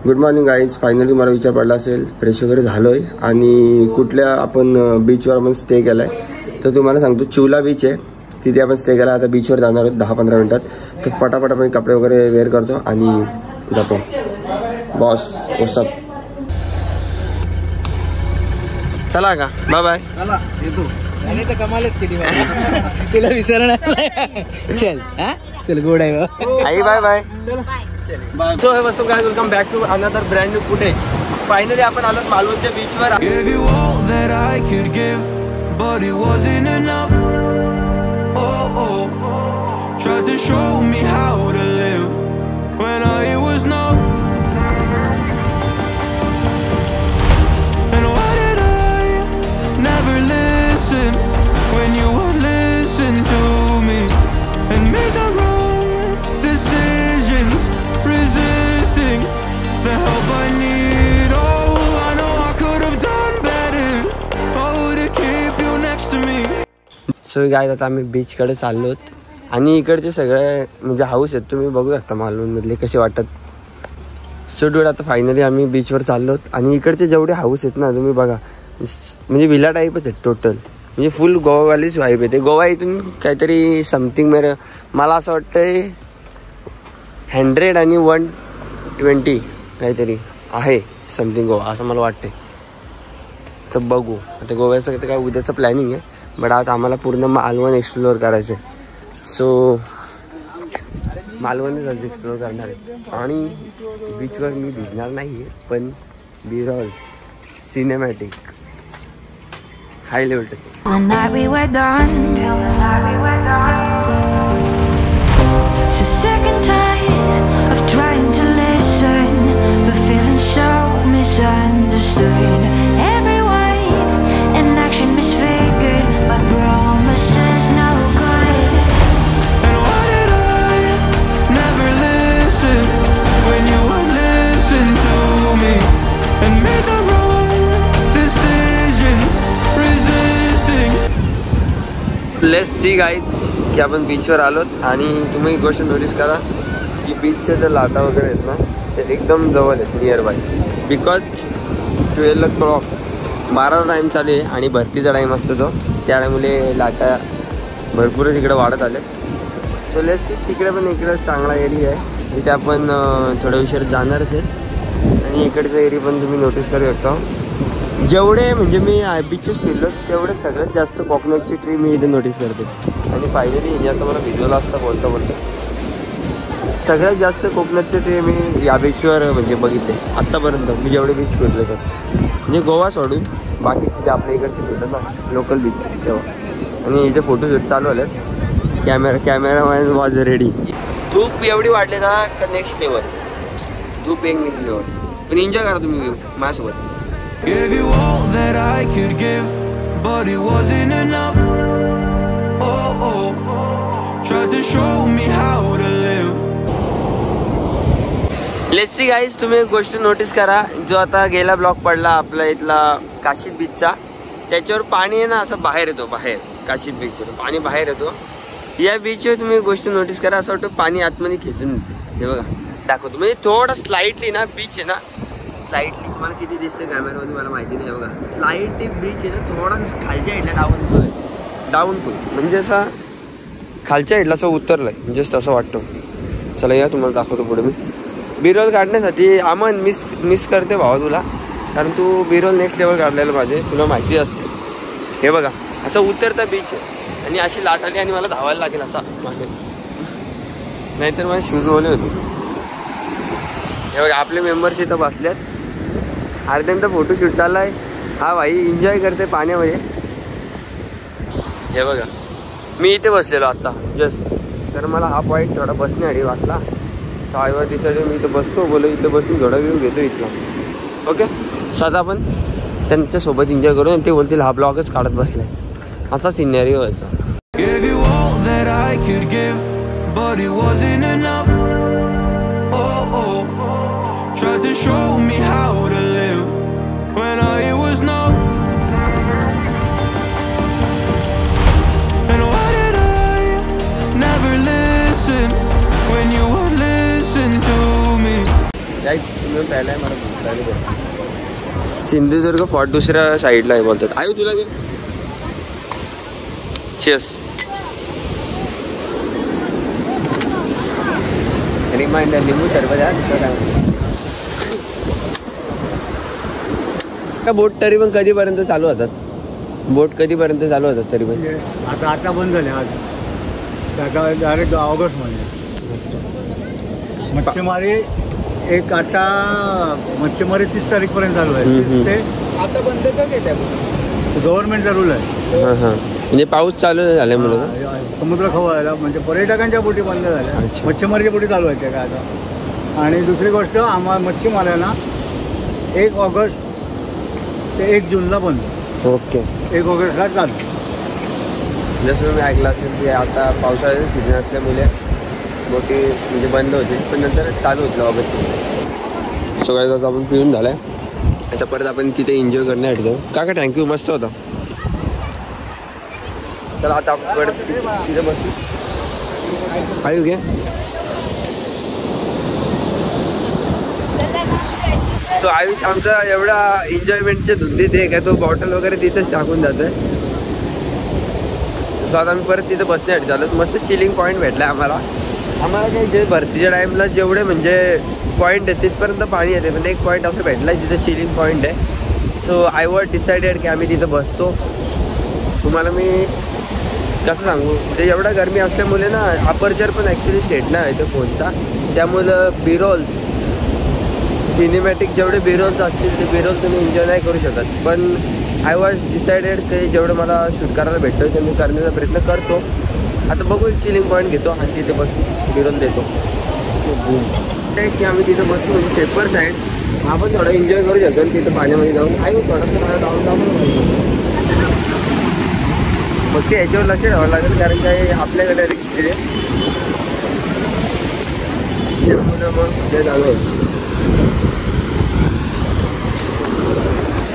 Good morning guys. Finally मला विचार पडला असेल फ्रेश वगैरे झालोय आणि कुठल्या आपण बीचवर आपण स्टे केलाय. तर तुम्हाला सांगतो चिवला बीच आहे, तिथे आपण स्टे केला. आता बीचवर जाणार आहोत 10-15 मिनिटात. तर पटापट आपण कपडे वगैरे वेअर करतो आणि जातो. Boss WhatsApp. चला का बाय बाय. चला येतो. आणि तर कमालच केली तिला विचारणार. चल हा चल गुड आहे. आई बाय बाय. सो हे वस्तू guys, welcome back to another brand new footage. Finally आपण आलो मालवणच्या बीचवर. Gave you all that I could give, but it wasn't enough. Oh, oh. Tried to show me how to live when I was no. And why did I never listen when you would listen to me and make the wrong decisions, resisting the help I need. Oh, I know I could have done better. Oh, to keep you next to me. So guys, आता आम्ही बीचकडे चाललो आणि इकडचे सगळे म्हणजे house आहेत, तुम्ही बघू शकता मालवणमधले कसे वाटतात. सो डूड, आता फायनली आम्ही बीचवर चाललो आणि इकडचे जेवढे हाऊस आहेत ना तुम्ही बघा, म्हणजे विला टाईपच आहेत टोटल. म्हणजे फुल गोवावालीच वाईब येते. गोवा इथून काहीतरी समथिंग मला असं वाटतंय 100 आणि 120 काहीतरी आहे समथिंग गोवा, असं मला वाटते. तर बघू आता गोव्याचं काय उद्याचं प्लॅनिंग आहे, बट आता आम्हाला पूर्ण मालवण एक्सप्लोअर करायचं आहे. सो मालवणच एक्सप्लोअर करणार आहे आणि बीचवर मी भिजणार नाही आहे, पण बिरॉल cinematic high level touch. Trying to listen, but feeling so misunderstood. Every word and action misfigured, but promises no good. And why did I never listen when you would listen to me and made the wrong decisions, resisting. Let's see guys की आपण बीचवर आलोत आणि तुम्ही एक गोष्ट notice करा की बीचच्या ज्या लाटा वगैरे आहेत ना ते एकदम जवळ आहेत, नियर बाय. बिकॉज 12 12 टाईम चालू आहे आणि भरतीचा टाईम असतो तो, त्यामुळे लाटा भरपूर तिकडे वाढत आले. सो लेट्स सी, तिकडे पण इकडे चांगला एरिया आहे, तिथे आपण थोडं उशीर जाणारच आहेत. आणि इकडचा एरिया पण तुम्ही नोटीस करू शकता. जेवढे म्हणजे मी बीचेस फिरलो तेवढे सगळ्यात जास्त कोकोनटची ट्री मी इथे नोटीस करते. आणि फायनली इंडियात मला व्हिज्युअल असतं बोलतो सगळ्यात जास्त कोकोनटचे ट्री मी या बीचवर म्हणजे बघितले आत्तापर्यंत. मी जेवढे बीच फिरले तर म्हणजे गोवा सोडून बाकी तिथे आपल्या इकडचे फिरतात ना लोकल बीच तेव्हा. आणि इथे फोटोशूट चालू आलेत. Cameraman was ready. धूप एवढी वाढली ना का नेक्स्ट लेवल. धूप एक नेक्स्ट लेवल. पण एन्जॉय करा तुम्ही व्ह्यू माझ्यासोबत. Gave you all that I could give, but it wasn't enough. Oh, oh. Tried to show me how to live. Let's see guys, तुम्ही एक गोष्ट नोटीस करा. जो आता गेला ब्लॉक पडला आपला इथला काशीद बीचचा, त्याच्यावर पाणी आहे ना असं बाहेर येतो. बाहेर काशीद बीचवर पाणी बाहेर येतो. या बीचवर तुम्ही एक गोष्ट नोटीस करा, असं वाटतं पाणी आतमध्ये खेचून येते. हे बघा दाखवतो. म्हणजे थोडं स्लाइटली ना बीच आहे ना, स्लाइटली तुम्हाला किती दिसते कॅमेरामध्ये मला माहिती नाही. बघा स्लाइटली बीच आहे ना, थोडा खालच्या साईडला डाऊनफुल म्हणजे असा खालच्या साईडला असं उतरलाय म्हणजे असं वाटतं. चला या तुम्हाला दाखवतो पुढे. मी बिरोल काढण्यासाठी अमन मिस करते भावा तुला, कारण तू बिरोल नेक्स्ट लेवल काढलेलं माझे तुला माहिती असते. हे बघा असं उतरता बीच आहे आणि अशी लाट आली आणि मला धावायला लागेल असा मागे, नाहीतर माझे शूज ओले होते. हे बघा आपले मेंबर्स इथं बसल्यात. अर्ध्यांचा फोटोशूट चाललाय. हा भाई एन्जॉय करते पाण्यामध्ये. हे बघा मी इथे बसलेलो आता जस्ट, तर मला हा पॉईंट थोडा बसण्याआधी वाटला. साईवर दिसायला मी इथं बसतो, बोलो इथं बसून थोडा व्ह्यू घेतो इथला. ओके, स्वतः पण त्यांच्यासोबत एन्जॉय करून आणि ते बोलतील हा ब्लॉगच काढत बसलाय, असा सिनेरिओ व्हायचा. Gave you all that I could give, but it wasn't enough. Oh, oh. Tried to show me how to live when I was no. And why did I never listen when you would listen to me? Right. तुम्ही प्यायला आहे मला. Sindhudurg fort दुसऱ्या साईडला आहे बोलतात. आयु तुला घे. चेस. रिमाइंडर लिंबू सरबत का. बोट तरी पण कधीपर्यंत चालू होतात? बोट कधीपर्यंत चालू होतात तरी पण? आता बंद झाले आज डायरेक्ट ऑगस्टमध्ये. मच्छीमारी एक आता मच्छीमारी 30 तारीखपर्यंत चालू आहे. ते आता बंद का घेत गव्हर्नमेंटचा रूल आहे. म्हणजे पाऊस चालू झाल्यामुळे समुद्र खवळायला म्हणजे पर्यटकांच्या बोटी बंद झाल्या. मच्छीमारीच्या बोटी चालू आहेत काय आता. आणि दुसरी गोष्ट आम्हाला मच्छीमारांना 1 ऑगस्ट ते 1 जूनला बंद. ओके. 1 ऑगस्टला चालू. जसं तुम्ही ऐकलं असेल की आता पावसाळ्याचं सीझन असल्यामुळे बोटी म्हणजे बंद होतील पण नंतर चालू होतील ऑगस्ट. सगळ्यात आता आपण पिऊन झालाय. आता परत आपण तिथे एन्जॉय करण्यासाठी जाऊ. काका थँक्यू मस्त होता. चला आता आपण परत तिथे बसू. आयु घे. सो आयुष आमचा एवढा एन्जॉयमेंटच्या धुंदीत आहे का तो बॉटल वगैरे तिथेच टाकून जातोय. सो आता आम्ही परत तिथे बसण्यासाठी झालो. मस्त चिलिंग पॉईंट भेटलाय आम्हाला. काही जे भरतीच्या टाईमला जेवढे म्हणजे पॉईंट आहे तिथपर्यंत पाणी येते पण एक पॉईंट असं भेटला आहे जिथे चिलिंग पॉईंट आहे. सो आय वॉज डिसाइडेड की आम्ही तिथं बसतो. तुम्हाला मी कसं सांगू ते एवढा गरमी असल्यामुळे ना अपर्चर पण ॲक्च्युली सेट नाही आहे तो फोनचा. त्यामुळं बिरोल्स सिनेमॅटिक जेवढे बिरोल्स असतील ते बिरोल्स तुम्ही एन्जॉय नाही करू शकत. पण आय वॉज डिसाइडेड ते जेवढं मला शूट करायला भेटतं ते मी करण्याचा प्रयत्न करतो. आता बघू चिलिंग पॉईंट घेतो आणि तिथे बसून बिरोल देतो की आम्ही तिथं बसतो म्हणजे सेपर साईड आपण थोडं एन्जॉय करू शकतो. तिथं पाण्यामध्ये जाऊन आहे थोडंसं मला जाऊन मग ते याच्यावर लक्ष ठेवावं लागेल कारण काय आपल्याकडे रिस्क आहे. मग ते चालू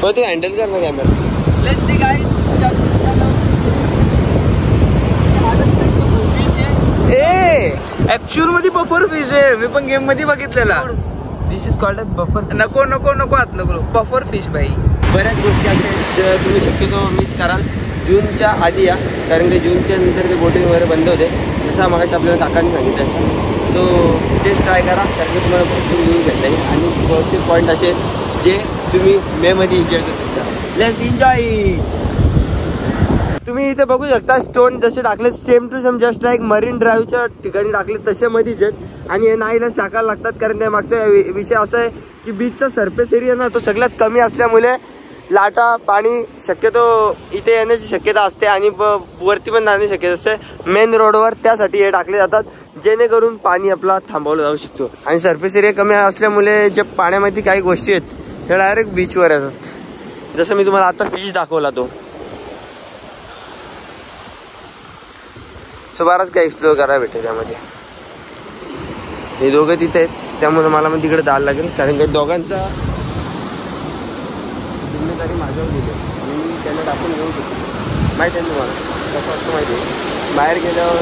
हो ते हँडल कर ना कॅमेरा. ऍक्च्युअल मध्ये बफर फिश आहे. मी पण गेम मध्ये बघितलेला. दिस इज कॉल्ड बफर. नको नको नको आत नको. बफर फिश भाई. बऱ्याच गोष्टी अशा तुम्ही शक्यतो मिस कराल. जूनच्या आधी या कारण की जूनच्या नंतर ते बोटिंग वगैरे बंद होते जसं मागाशी आपल्याला काकांनी सांगितलं. सो तेच ट्राय करा कारण की तुम्हाला भरपूर येऊन घेतलं आहे आणि भरपूर पॉईंट असे जे तुम्ही मेमध्ये एन्जॉय करू शकता. Let's enjoy. तुम्ही इथे बघू शकता स्टोन जसे टाकले same to same just like marine ड्राईव्हच्या ठिकाणी टाकले तसे मध्येच आहेत आणि हे नाहीलाच टाकायला लागतात कारण त्या मागचा विषय असा आहे की बीचचा सरफेस एरिया ना तो सगळ्यात कमी असल्यामुळे लाटा पाणी शक्यतो इथे येण्याची शक्यता असते आणि वरती पण जाण्याची शक्यता असते मेन रोडवर. त्यासाठी हे टाकले जातात जेणेकरून पाणी आपला थांबवलं जाऊ शकतो. आणि सरफेस एरिया कमी असल्यामुळे जे पाण्यामध्ये काही गोष्टी आहेत ते डायरेक्ट बीचवर येतात. जसं मी तुम्हाला आता फिश दाखवला तो. सो बराच काय एक्सप्लोअर करायला भेटेल त्यामध्ये. हे दोघं तिथे आहेत त्यामुळे मला मग तिकडे जायला लागेल कारण की दोघांचा जिम्मेदारी माझ्यावर दिली आणि मी त्यांना टाकून घेऊ शकतो. माहीत आहे तुम्हाला कसं असतं माहिती आहे. बाहेर गेल्यावर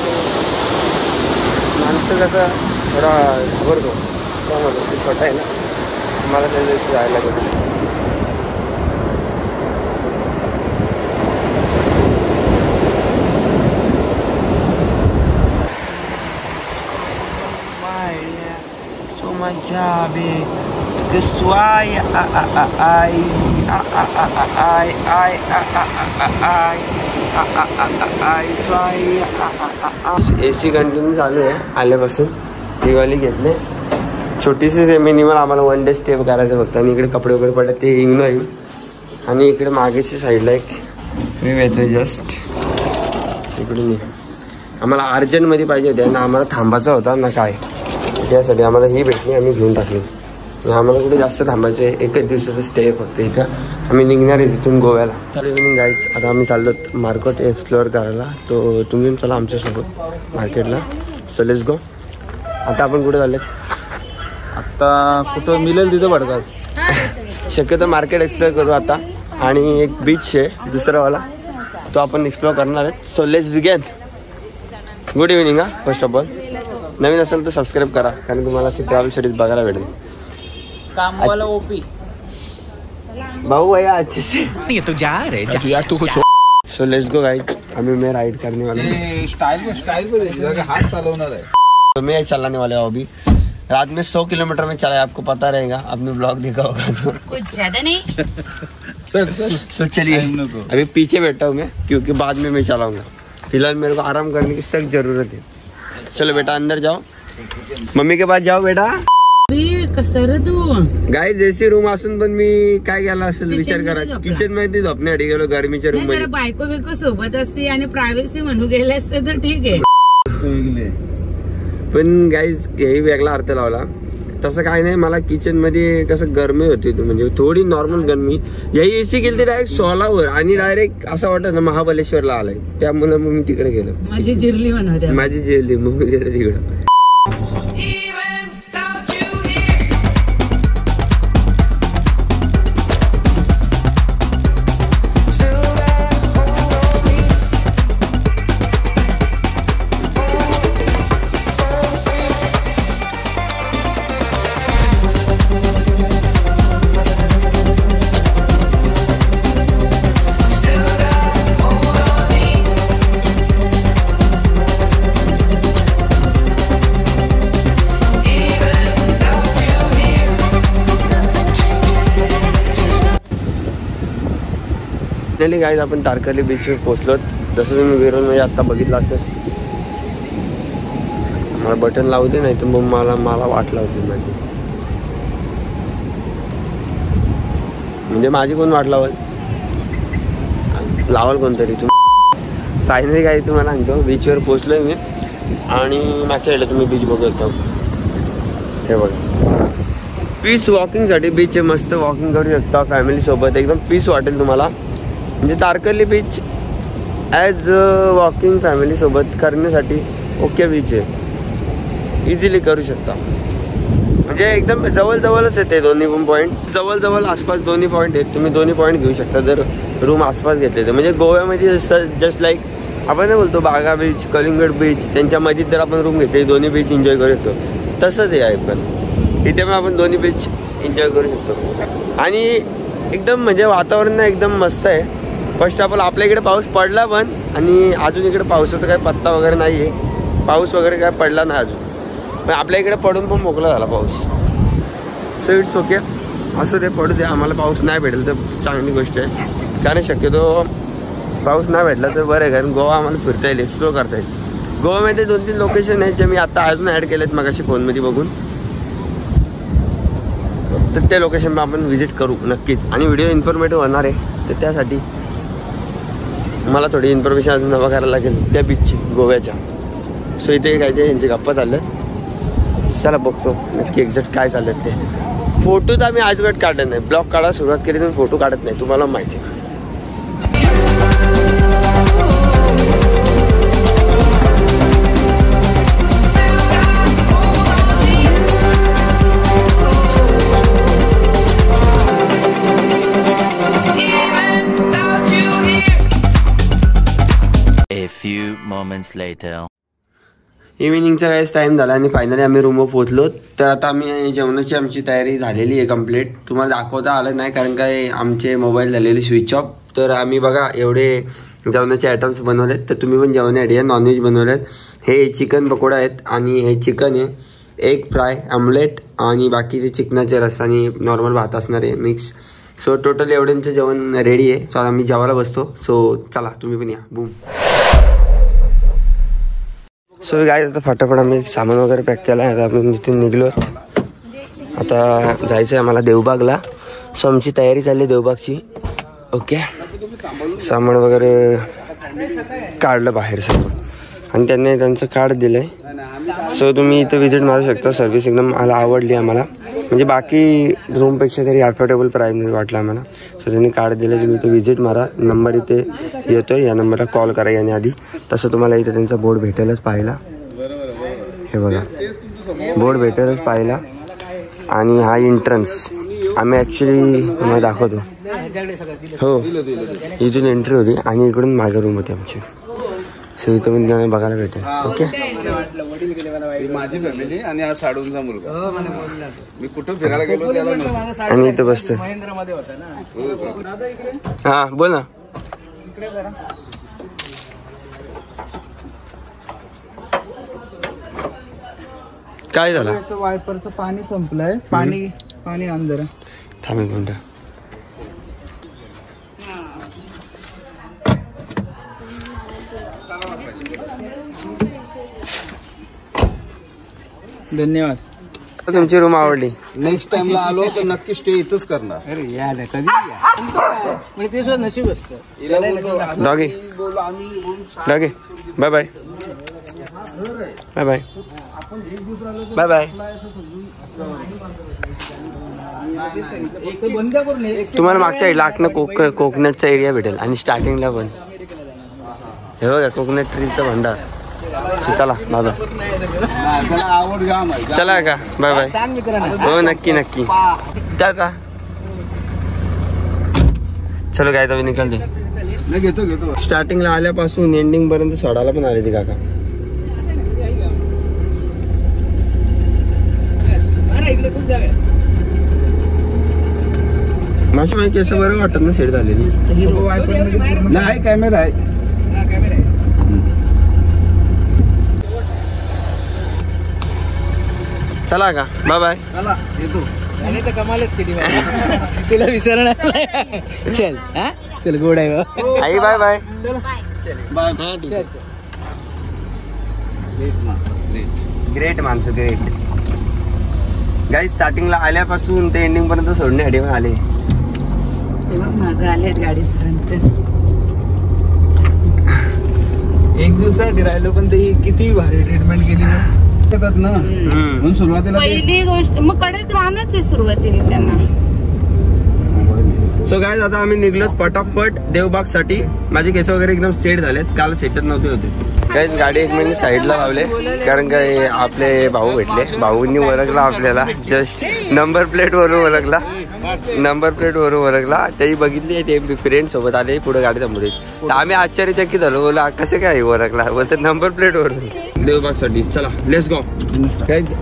माणसं कसं थोडा घाबरतो त्यामध्ये ते छोटा आहे ना मला त्याच्या जायला लागेल. AC कंटिन्यू चालू आहे आल्यापासून. दिवाळी घेतले छोटीशी मिनिमल आम्हाला 1 डे स्टे करायचं फक्त आणि इकडे कपडे वगैरे पडतात ते इग्नो आहे. आणि इकडे मागेची साईडला एक व्ह्यू येतो जस्ट इकडून. आम्हाला अर्जंटमध्ये पाहिजे होते ना आम्हाला थांबायचा होता ना काय त्यासाठी आम्हाला ही भेटली आम्ही घेऊन टाकली. आम्हाला कुठे जास्त थांबायचं आहे 1 दिवसाचं स्टे फक्त इथं. आम्ही निघणार आहे तिथून गोव्याला. तर इव्हनिंग गाईज आता आम्ही चाललो मार्केट एक्सप्लोअर करायला. तो तुम्ही चला आमच्यासोबत मार्केटला. So let's go. आता आपण कुठे चालले? आता कुठं मिळेल तिथं भडकाच. शक्यतो मार्केट एक्सप्लोअर करू आता आणि एक बीच आहे दुसरावाला तो आपण एक्सप्लोअर करणार आहे. So let's begin. Good evening. First of all नवीन असेल तर सबस्क्राईब करा कारण तुम्हाला असे ट्रॅव्हल सिरीज बघायला भेटेल. कामवाला ओपी भाऊ भैया अच्छे से तू जा रे जा तू कुछ सो लेट्स गो गाइस अभी मैं राइड करने वाला हूँ स्टाइल पे हाथ चलाना है तो मैं चलाने वाला हूँ अभी रात में 100 किलोमीटर में चला है आपको पता रहेगा आपने ब्लॉग देखा होगा तो कुछ ज्यादा नहीं सो चलिए अभी पीछे बैठा हूँ मैं क्योंकि बाद में मैं चलाऊंगा फिलहाल मेरे को आराम करने की सख्त जरूरत है चलो बेटा अंदर जाओ मम्मी के पास जाओ बेटा कसं रे तू गाय जैसी रूम असून पण मी काय केला असेल विचार करा किचन मध्ये झोपण्यासाठी गेलो गरमीच्या रूम मध्ये बायको बिको सोबत असते आणि प्रायव्हसी म्हणून गेले असते तर ठीक आहे पण गाईज यही वेगळा अर्थ लावला तसं काय नाही मला किचन मध्ये कसं गरमी होती म्हणजे थोडी नॉर्मल गरमी यही एसी गेली ती डायरेक्ट 16 वर आणि डायरेक्ट असं वाटत ना महाबलेश्वरला आलाय त्यामुळे मग मी तिकडे गेलो माझी जिरली म्हणते माझी जिरली मग मी गेलो तिकडं गाईज आपण तारकर्ली बीचवर पोहोचलो जसं तुम्ही वेरूळमध्ये आता बघितलं असेल मला बटन लावू दे नाही तर मग मला वाट लावते माझी म्हणजे माझी कोण वाट लावाल कोणतरी तुम्ही फायनली काय तुम्हाला सांगतो बीचवर पोहोचलोय मी आणि मागच्या वेळेला तुम्ही बीच बघतो हे बघा पीस वॉकिंगसाठी बीच आहे मस्त वॉकिंग करू शकता फॅमिलीसोबत एकदम पीस वाटेल तुम्हाला म्हणजे तारकर्ली बीच ॲज वॉकिंग फॅमिलीसोबत करण्यासाठी ओके बीच आहे इझिली करू शकता म्हणजे एकदम जवळजवळच येते दोन्ही पण पॉईंट जवळजवळ आसपास दोन्ही पॉईंट आहेत तुम्ही दोन्ही पॉईंट घेऊ शकता जर रूम आसपास घेतले तर म्हणजे गोव्यामध्ये जस्ट लाईक आपण नाही बोलतो बागा बीच कलिंगड बीच त्यांच्यामध्ये जर आपण रूम घेतले दोन्ही बीच एन्जॉय करू शकतो तसंच हे आहे पण इथे पण आपण दोन्ही बीच एन्जॉय करू शकतो आणि एकदम म्हणजे वातावरण एकदम मस्त आहे फर्स्ट ऑफ ऑल आपल्या इकडे पाऊस पडला पण आणि अजून इकडे पावसाचा काही पत्ता वगैरे नाही आहे पाऊस वगैरे काय पडला नाही अजून पण आपल्या इकडे पडून पण मोकळा झाला पाऊस सो इट्स ओके असं ते पडू दे आम्हाला पाऊस नाही भेटेल तर चांगली गोष्ट आहे कारण शक्यतो पाऊस नाही भेटला तर बरं आहे कारण गोवा आम्हाला फिरता येईल एक्सप्लोर करता येईल गोव्यामध्ये 2-3 लोकेशन आहेत जे मी आता अजून ॲड केलेत मगाशी फोनमध्ये बघून तर त्या लोकेशन आपण व्हिजिट करू नक्कीच आणि व्हिडिओ इन्फॉर्मेटिव्ह होणार आहे तर त्यासाठी मला थोडी इन्फॉर्मेशन अजून नवा करायला लागेल त्या बीचची गोव्याच्या सो इथे काय ते यांचे गप्पा चालले चला बघतो नक्की एक्झॅक्ट काय चाललं ते फोटो तर आम्ही अजिबात काढत नाही ब्लॉग काढायला सुरुवात केली तर फोटो काढत नाही तुम्हाला माहिती आहे इव्हिनिंगचा काहीच टाईम झाला आणि फायनली आम्ही रूमवर पोहोचलो तर आता आम्ही जेवणाची आमची तयारी झालेली आहे कंप्लीट तुम्हाला दाखवता आलं नाही कारण काय आमचे मोबाईल झालेले स्विच ऑफ तर आम्ही बघा एवढे जेवणाचे आयटम्स बनवलेत तर तुम्ही पण जेवणासाठी नॉनव्हेज बनवलेत हे चिकन पकोडा आहेत आणि हे चिकन आहे एग फ्राय आमलेट आणि बाकी ते चिकनाचे रस्सा आणि नॉर्मल भात असणार आहे मिक्स सो टोटल एवढ्यांचं जेवण रेडी आहे सो आम्ही जेवायला बसतो सो चला तुम्ही पण या बूम सो गाईज आता फटाफट आम्ही सामान वगैरे पॅक केला आहे आता आपण तिथून निघलो आता जायचं आहे आम्हाला देवबागला सो आमची तयारी चालली देवबागची ओके सामान वगैरे काढलं बाहेर सामान आणि त्यांनी त्यांचं कार्ड दिलं आहे सो तुम्ही इथं विजिट मारू शकता सर्विस एकदम मला आवडली आम्हाला म्हणजे बाकी रूमपेक्षा तरी अफोर्डेबल प्राईस वाटलं आम्हाला सो त्यांनी कार्ड दिलं तुम्ही इथं विजिट मारा नंबर इथे येतो या नंबरला कॉल करा याने आधी तसं तुम्हाला इथं त्यांचा बोर्ड भेटेलच पाहायला हे बघा बोर्ड भेटेलच पाहायला आणि हा एंट्रन्स आम्ही ॲक्च्युली तुम्हाला दाखवतो हो इथून एंट्री होती आणि इकडून मागे रूम होती आमची सो इथं मी गाणं बघायला भेटेल. ओके वडील गेले मला वाईट. माझी फॅमिली आणि हा साडूंचा मुलगा. हो मला बोलला. मी कुठं फिरायला गेलो त्याला माझा साडी आणि इथं बसतो. महेंद्र मध्ये होता ना. दादा इकडे हा बोल ना. इकडे जरा. काय झालं? वायपरचं पाणी संपलंय. पाणी आण जरा. थांब एक मिनिट. धन्यवाद. तुमची रूम आवडली. नेक्स्ट टाइमला आलो तर नक्की स्टे इथंच करणार. अरे या ना कधी या. म्हणजे ते सुद्धा नशीब असतं. Doggy doggy bye bye bye bye bye bye. बंद करून तुम्हाला मागच्या साईडला लाखनं कोकोनटचा एरिया भेटेल आणि स्टार्टिंगला पण हे बघा कोकोनट ट्रीचं भंडार. चला दादा त्याला आवड गाम आहे. चला का बाय बाय. सांग मित्रांनो. हो नक्की नक्की टाटा. चलो काय तर निकलते. नाही घेतो स्टार्टिंगला आल्यापासून एंडिंग पर्यंत सोडायला पण आले ते काका. इकडे खूप जागा आहे. माझी माहिती असं बरं वाटत ना सेट झालेली. नाही कॅमेरा आहे. हा, कॅमेरा आहे. चला का बाय बाय. चला येतो. आणि तर कमालच केली बाबा. तिला विचारणार नाही. चल हा चल गोड आहे बाबा. आई बाय बाय. बाय. चल ग्रेट माणसं ग्रेट. गाईज स्टार्टिंगला आल्यापासून ते एंडिंग पर्यंत सोडण्यासाठी पण आले. तेव्हा मागं आलेत गाडीपर्यंत. एक दिवसासाठी राहिलो पण ते किती भारी ट्रीटमेंट केली ना. येतात ना म्हणून सुरुवातीला ते- पहिली गोष्ट मग कडक राहणंच आहे सुरुवातीला त्यांना. सो गाईज आता आम्ही निघलो फटाफट देवबाग साठी. माझे केस वगैरे एकदम सेट झालेत. काल सेटच नव्हते होते. गाईज गाडी एक मिनिट साईडला लावले कारण काय आपले भाऊ भेटले. भाऊंनी ओळखला आपल्याला. जस्ट नंबर प्लेट वरून ओळखला. त्याही बघितली. ते फ्रेंड सोबत आले पुढे गाडी थांबवली. तर आम्ही आश्चर्यचकित झालो. बोला कसं काय ओळखला बोलतो नंबर प्लेट वरून देवबाग साठी. चला लेट्स गो गाईज.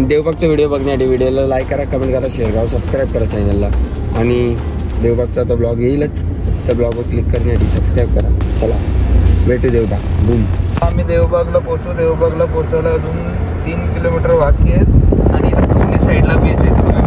देवबागचा व्हिडिओ बघण्यासाठी व्हिडिओला लाईक करा, कमेंट करा, शेअर करा, सबस्क्राईब करा चॅनलला. आणि देवबागचा आता ब्लॉग येईलच. त्या ब्लॉगवर क्लिक करण्यासाठी सबस्क्राईब करा. चला भेटू देवबाग. बूम. आम्ही देवबागला पोहोचलो. देवबागला पोहोचायला अजून 3 किलोमीटर बाकी आहेत आणि इथं दोन्ही साईडला बीच आहे.